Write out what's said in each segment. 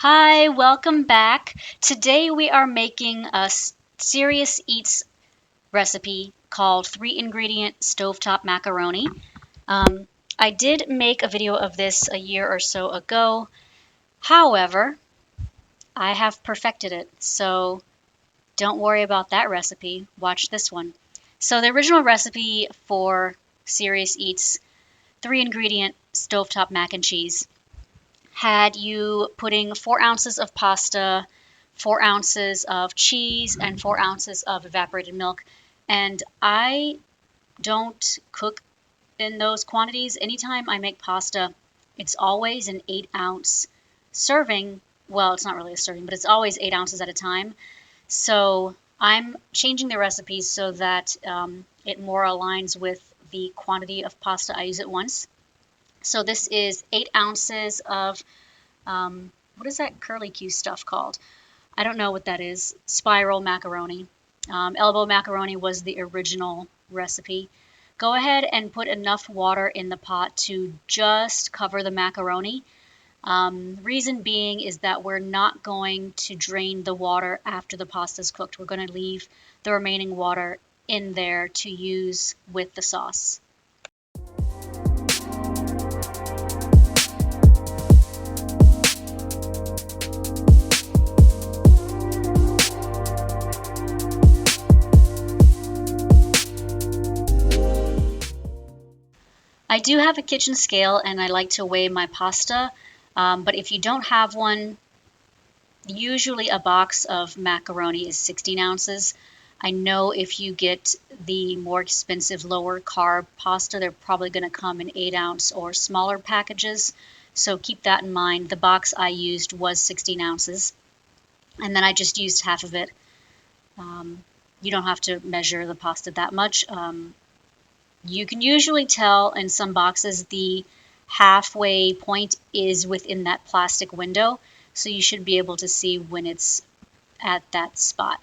Hi, welcome back. Today we are making a serious eats recipe called 3-ingredient stovetop macaroni. Um, I did make a video of this a year or so ago. However, I have perfected it, so don't worry about that recipe. Watch this one. So the original recipe for Serious Eats 3-ingredient stovetop mac and cheese had you putting 4 ounces of pasta, 4 ounces of cheese, and 4 ounces of evaporated milk. And I don't cook in those quantities. Anytime I make pasta, it's always an 8-ounce serving. Well, it's not really a serving, but it's always 8 ounces at a time. So I'm changing the recipe so that it more aligns with the quantity of pasta I use at once. So this is 8 ounces of, what is that curly Q stuff called? I don't know what that is. Spiral macaroni. Elbow macaroni was the original recipe. Go ahead and put enough water in the pot to just cover the macaroni. Reason being is that we're not going to drain the water after the pasta is cooked. We're going to leave the remaining water in there to use with the sauce. I do have a kitchen scale and I like to weigh my pasta, but if you don't have one, usually a box of macaroni is 16 ounces. I know if you get the more expensive lower carb pasta, they're probably going to come in 8-ounce or smaller packages, so keep that in mind. The box I used was 16 ounces, and then I just used half of it. You don't have to measure the pasta that much. You can usually tell in some boxes the halfway point is within that plastic window, so you should be able to see when it's at that spot.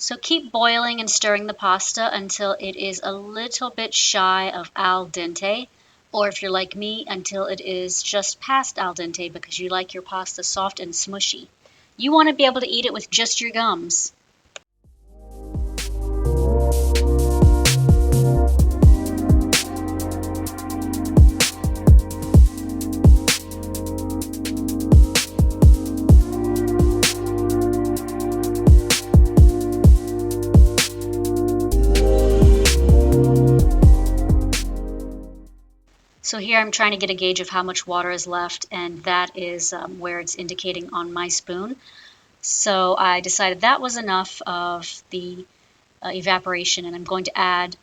So keep boiling and stirring the pasta until it is a little bit shy of al dente, or if you're like me, until it is just past al dente because you like your pasta soft and smushy. You want to be able to eat it with just your gums. So here I'm trying to get a gauge of how much water is left, and that is where it's indicating on my spoon. So I decided that was enough of the evaporation, and I'm going to add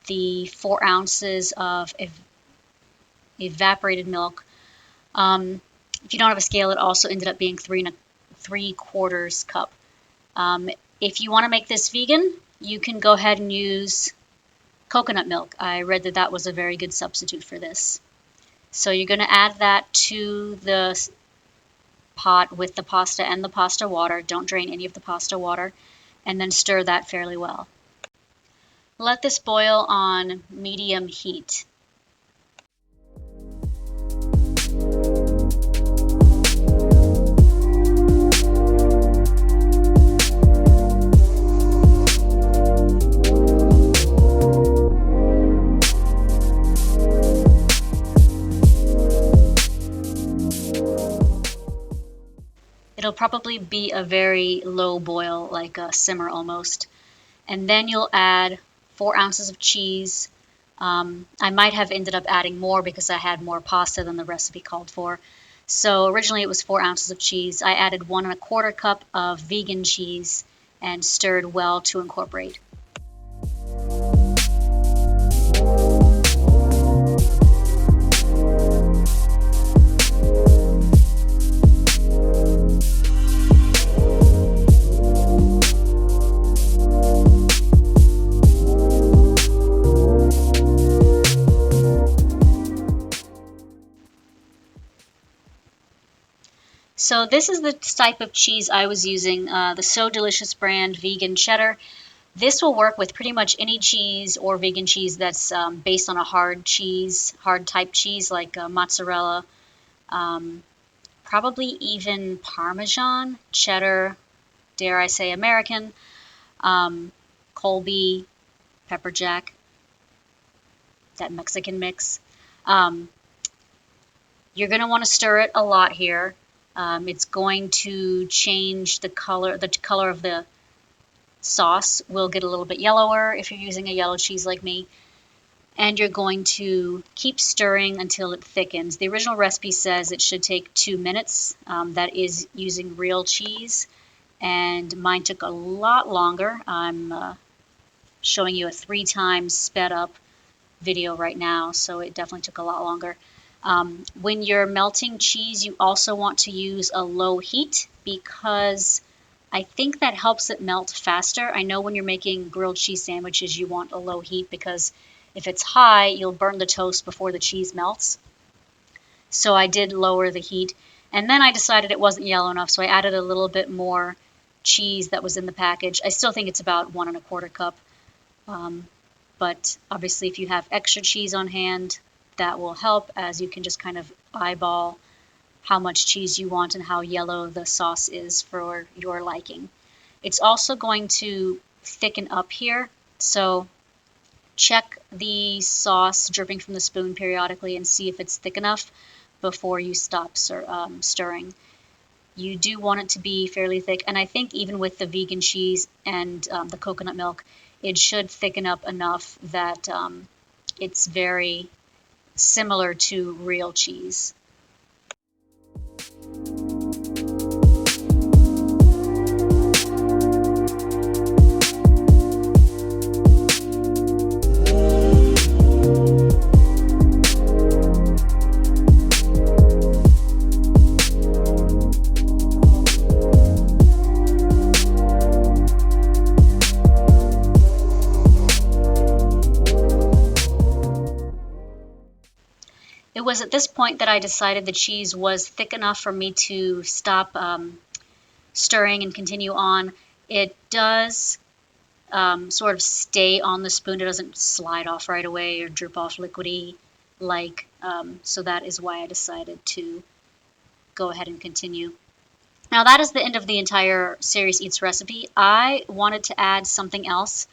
the 4 ounces of evaporated milk. If you don't have a scale, it also ended up being 3 3/4 cup. If you want to make this vegan, you can go ahead and use coconut milk. I read that that was a very good substitute for this. So you're going to add that to the pot with the pasta and the pasta water. Don't drain any of the pasta water, and then stir that fairly well. Let this boil on medium heat. It'll probably be a very low boil, like a simmer almost. And then you'll add 4 ounces of cheese. I might have ended up adding more because I had more pasta than the recipe called for. So originally it was 4 ounces of cheese. I added 1 1/4 cup of vegan cheese and stirred well to incorporate. So this is the type of cheese I was using, the So Delicious brand vegan cheddar. This will work with pretty much any cheese or vegan cheese that's based on a hard type cheese like mozzarella, probably even Parmesan, cheddar, dare I say American, Colby, pepper jack, that Mexican mix. You're going to want to stir it a lot here. It's going to change the color. The color of the sauce will get a little bit yellower if you're using a yellow cheese like me. And you're going to keep stirring until it thickens. The original recipe says it should take 2 minutes. That is using real cheese. And mine took a lot longer. I'm showing you a 3 times sped up video right now, so it definitely took a lot longer. When you're melting cheese, you also want to use a low heat because I think that helps it melt faster. I know when you're making grilled cheese sandwiches, you want a low heat because if it's high, you'll burn the toast before the cheese melts. So I did lower the heat. And then I decided it wasn't yellow enough, so I added a little bit more cheese that was in the package. I still think it's about 1 1/4 cup. But obviously if you have extra cheese on hand, that will help, as you can just kind of eyeball how much cheese you want and how yellow the sauce is for your liking. It's also going to thicken up here, so check the sauce dripping from the spoon periodically and see if it's thick enough before you stop stirring. You do want it to be fairly thick, and I think even with the vegan cheese and the coconut milk, it should thicken up enough that it's very similar to real cheese. It was at this point that I decided the cheese was thick enough for me to stop stirring and continue on. It does sort of stay on the spoon. It doesn't slide off right away or droop off liquidy like, so that is why I decided to go ahead and continue. Now that is the end of the entire Serious Eats recipe. I wanted to add something else.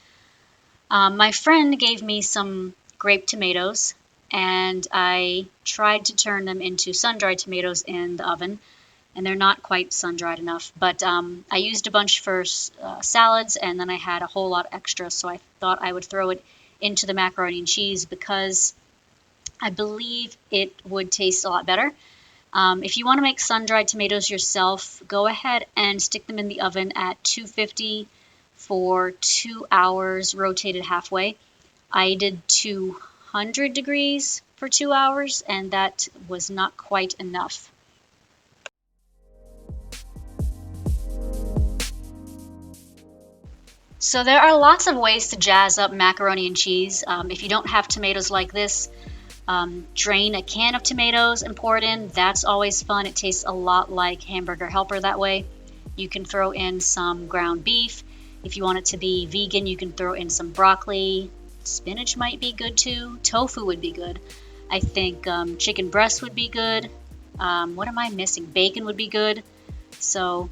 My friend gave me some grape tomatoes, and I tried to turn them into sun-dried tomatoes in the oven, and they're not quite sun-dried enough. But I used a bunch for salads, and then I had a whole lot extra, so I thought I would throw it into the macaroni and cheese because I believe it would taste a lot better. If you want to make sun-dried tomatoes yourself, go ahead and stick them in the oven at 250 for 2 hours, rotated halfway. I did 200 degrees for 2 hours, and that was not quite enough. So there are lots of ways to jazz up macaroni and cheese. If you don't have tomatoes like this, drain a can of tomatoes and pour it in. That's always fun. It tastes a lot like Hamburger Helper that way. You can throw in some ground beef. If you want it to be vegan, you can throw in some broccoli. Spinach might be good too. Tofu would be good. I think chicken breast would be good. What am I missing? Bacon would be good. So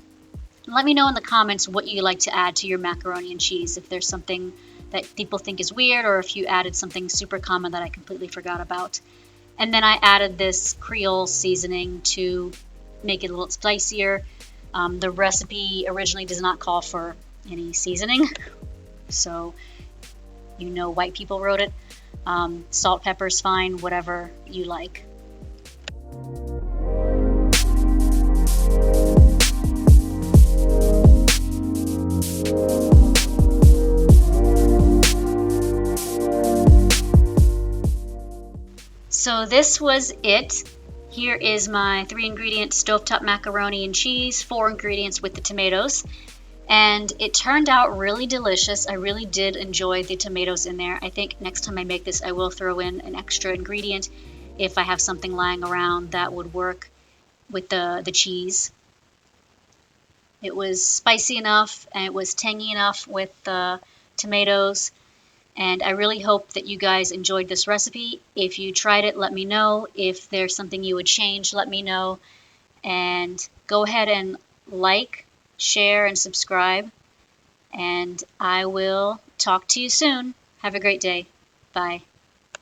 let me know in the comments what you like to add to your macaroni and cheese. If there's something that people think is weird, or if you added something super common that I completely forgot about. And then I added this Creole seasoning to make it a little spicier. The recipe originally does not call for any seasoning, so you know white people wrote it. Salt, pepper's fine, whatever you like. So this was it. Here is my 3-ingredient stovetop macaroni and cheese, 4 ingredients with the tomatoes. And it turned out really delicious. I really did enjoy the tomatoes in there. I think next time I make this, I will throw in an extra ingredient if I have something lying around that would work with the cheese. It was spicy enough and it was tangy enough with the tomatoes. And I really hope that you guys enjoyed this recipe. If you tried it, let me know. If there's something you would change, let me know. And go ahead and like, share, and subscribe. And I will talk to you soon. Have a great day. Bye.